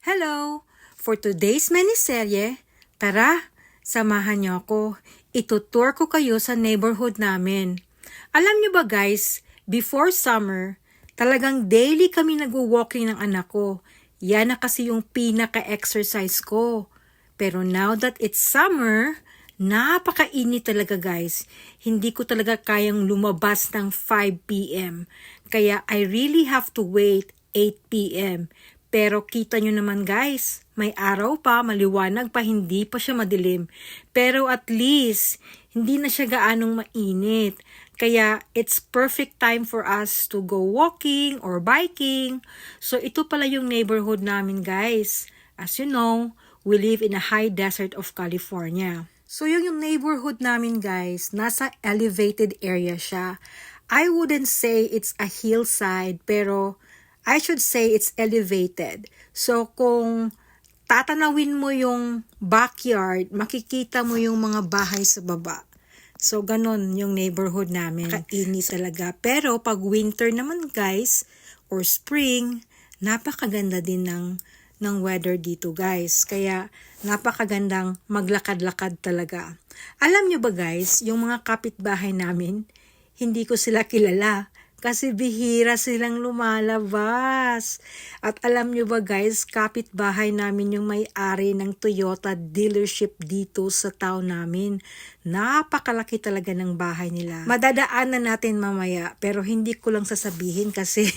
Hello! For today's miniserye, tara, samahan niyo ako. Itutour ko kayo sa neighborhood namin. Alam niyo ba guys, before summer, talagang daily kami nagwo-walking ng anak ko. Yan na kasi yung pinaka-exercise ko. Pero now that it's summer, napakainit talaga guys. Hindi ko talaga kayang lumabas ng 5 p.m. Kaya I really have to wait 8 p.m. Pero kita nyo naman guys, may araw pa, maliwanag pa, hindi pa siya madilim. Pero at least, hindi na siya gaanong mainit. Kaya it's perfect time for us to go walking or biking. So ito pala yung neighborhood namin guys. As you know, we live in a high desert of California. So yung neighborhood namin guys, nasa elevated area siya. I wouldn't say it's a hillside, pero I should say it's elevated. So kung tatanawin mo yung backyard, makikita mo yung mga bahay sa baba. So ganon yung neighborhood namin. Kainit talaga. Pero pag winter naman guys, or spring, napakaganda din ng weather dito guys. Kaya napakagandang maglakad-lakad talaga. Alam nyo ba guys, yung mga kapitbahay namin, hindi ko sila kilala. Kasi bihira silang lumalabas. At alam nyo ba guys, kapitbahay namin yung may-ari ng Toyota dealership dito sa town namin. Napakalaki talaga ng bahay nila. Madadaanan natin mamaya, pero hindi ko lang sasabihin kasi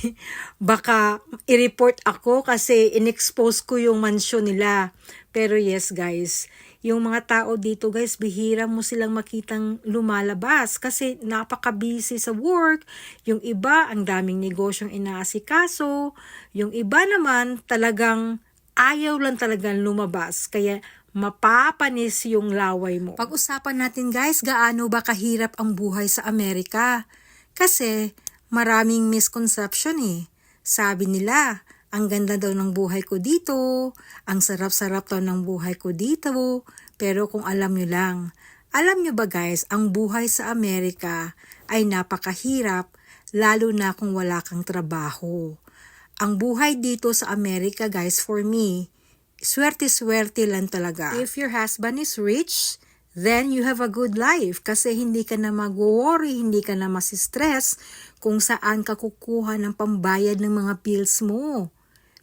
baka i-report ako kasi in-expose ko yung mansyon nila. Pero yes guys, yung mga tao dito guys, bihira mo silang makitang lumalabas kasi napaka-busy sa work. Yung iba, ang daming negosyong inaasikaso. Yung iba naman, talagang ayaw lang talagang lumabas. Kaya mapapanis yung laway mo. Pag-usapan natin guys, gaano ba kahirap ang buhay sa Amerika? Kasi maraming misconception eh. Sabi nila, ang ganda daw ng buhay ko dito, ang sarap-sarap daw ng buhay ko dito, pero kung alam nyo lang, alam nyo ba guys, ang buhay sa Amerika ay napakahirap, lalo na kung wala kang trabaho. Ang buhay dito sa Amerika guys, for me, swerte-swerte lang talaga. If your husband is rich, then you have a good life kasi hindi ka na mag-worry, hindi ka na masistress kung saan ka kukuha ng pambayad ng mga bills mo.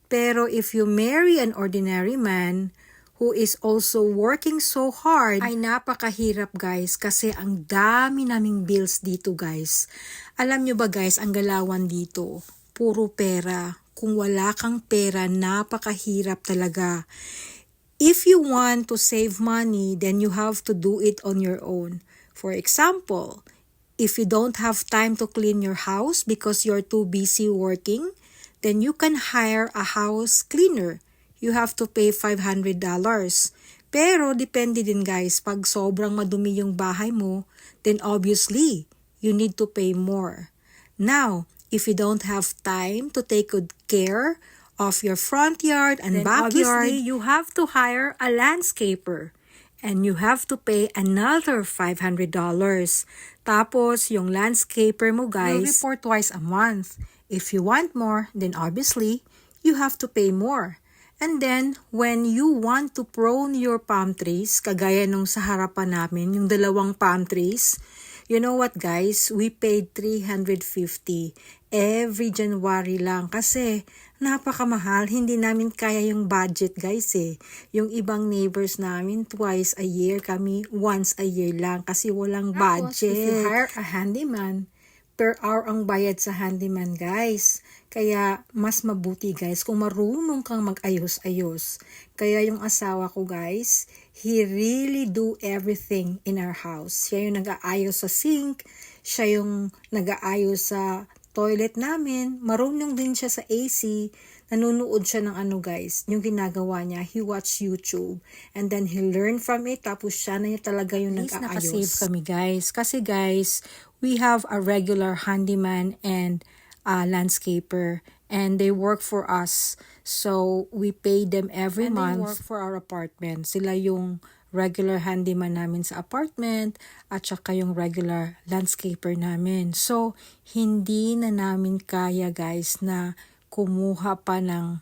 Pero if you marry an ordinary man who is also working so hard, ay napakahirap guys kasi ang dami naming bills dito guys. Alam nyo ba guys, ang galawan dito, puro pera. Kung wala kang pera, napakahirap talaga. If you want to save money, then you have to do it on your own. For example, if you don't have time to clean your house because you're too busy working, then you can hire a house cleaner. You have to pay $500. Pero depende din guys, pag sobrang madumi yung bahay mo, then obviously, you need to pay more. Now, if you don't have time to take good care of your front yard and backyard, obviously, you have to hire a landscaper. And you have to pay another $500. Tapos, yung landscaper mo guys, will report twice a month. If you want more, then obviously, you have to pay more. And then, when you want to prune your palm trees, kagaya nung sa harapan namin, yung dalawang palm trees, you know what guys, we paid $350 every January lang kasi napakamahal, hindi namin kaya yung budget guys eh. Yung ibang neighbors namin, twice a year, kami once a year lang kasi walang budget. If you hire a handyman, per hour ang bayad sa handyman guys. Kaya mas mabuti guys kung marunong kang mag-ayos-ayos. Kaya yung asawa ko guys, he really do everything in our house. Siya yung nag-aayos sa sink, siya yung nag-aayos sa toilet namin, marunong din siya sa AC, nanonood siya ng ano guys, yung ginagawa niya, he watch YouTube, and then he learn from it, tapos siya na talaga yung nag-aayos. Nakasave kami guys, kasi guys, we have a regular handyman and landscaper, and they work for us, so we pay them every month. They work for our apartment, sila yung regular handyman namin sa apartment at saka yung regular landscaper namin. So, hindi na namin kaya guys na kumuha pa ng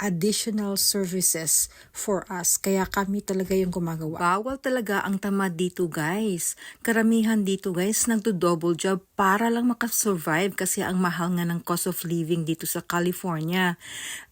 additional services for us. Kaya kami talaga yung gumagawa. Bawal talaga ang tamad dito guys. Karamihan dito guys nagdo-double job para lang makasurvive kasi ang mahal nga ng cost of living dito sa California.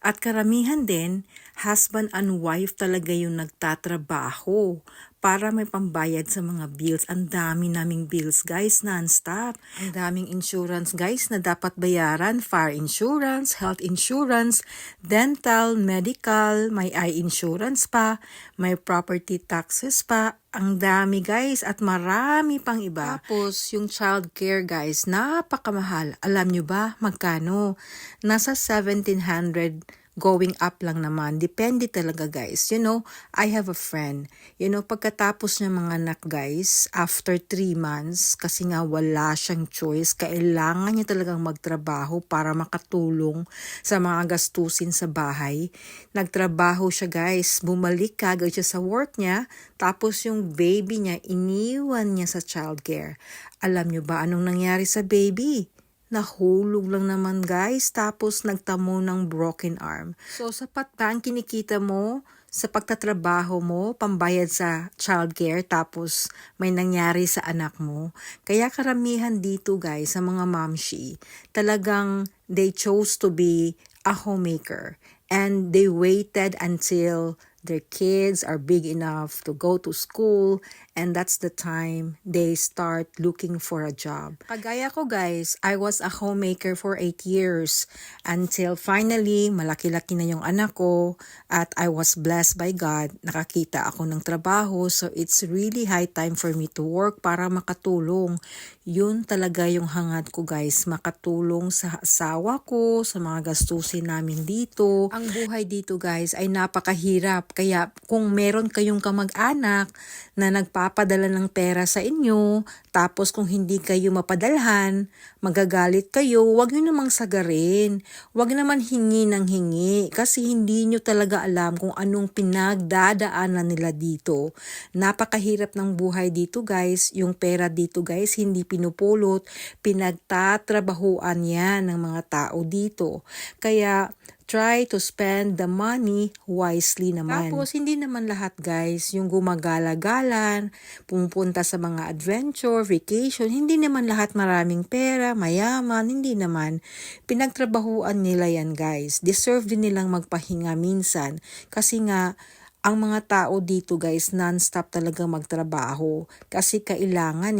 At karamihan din, husband and wife talaga yung nagtatrabaho para may pambayad sa mga bills. Ang dami naming bills guys, non-stop. Ang daming insurance guys na dapat bayaran. Fire insurance, health insurance, dental, medical, may eye insurance pa, may property taxes pa. Ang dami guys at marami pang iba. Tapos yung child care guys, napakamahal. Alam nyo ba magkano? Nasa 1,700 going up lang naman. Depende talaga guys. You know, I have a friend. You know, pagkatapos niya mga anak guys, after 3 months, kasi nga wala siyang choice, kailangan niya talagang magtrabaho para makatulong sa mga gastusin sa bahay. Nagtrabaho siya guys. Bumalik kagad siya sa work niya. Tapos yung baby niya, iniwan niya sa childcare. Alam niyo ba anong nangyari sa baby? Nahulog lang naman guys, tapos nagtamo ng broken arm. So sapat ba ang kinikita mo sa pagtatrabaho mo, pambayad sa childcare, tapos may nangyari sa anak mo? Kaya karamihan dito guys, sa mga momshi, talagang they chose to be a homemaker. And they waited until their kids are big enough to go to school, and that's the time they start looking for a job. Kagaya ko guys, I was a homemaker for 8 years until finally malaki-laki na yung anak ko at I was blessed by God. Nakakita ako ng trabaho, so it's really high time for me to work para makatulong. Yun talaga yung hangad ko guys, makatulong sa asawa ko, sa mga gastusin namin dito. Ang buhay dito guys ay napakahirap. Kaya kung meron kayong kamag-anak na nagpapadala ng pera sa inyo, tapos kung hindi kayo mapadalhan, magagalit kayo, huwag nyo namang sagarin. Huwag naman hingi ng hingi kasi hindi nyo talaga alam kung anong pinagdadaanan nila dito. Napakahirap ng buhay dito guys. Yung pera dito guys, hindi pinupulot, pinagtatrabahuan yan ng mga tao dito. Kaya try to spend the money wisely naman. Tapos, hindi naman lahat guys, yung gumagala-galan, pumunta sa mga adventure, vacation, hindi naman lahat maraming pera, mayaman, hindi naman. Pinagtrabahuan nila yan guys. Deserve din nilang magpahinga minsan. Kasi nga, ang mga tao dito guys, non-stop talaga magtrabaho. Kasi kailangan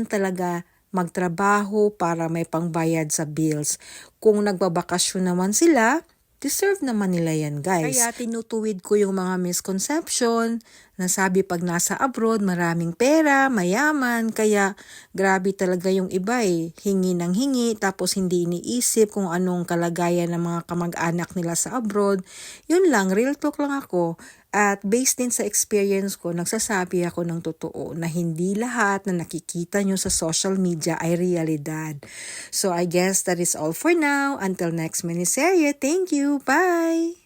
talaga magtrabaho para may pangbayad sa bills. Kung nagbabakasyon naman sila, deserve naman nila yan guys. Kaya tinutuwid ko yung mga misconception na sabi pag nasa abroad maraming pera, mayaman, kaya grabe talaga yung iba hingi ng hingi tapos hindi iniisip kung anong kalagayan ng mga kamag-anak nila sa abroad. Yun lang, real talk lang ako. At based din sa experience ko, nagsasabi ako ng totoo na hindi lahat na nakikita nyo sa social media ay realidad. So I guess that is all for now. Until next miniserye, thank you. Bye!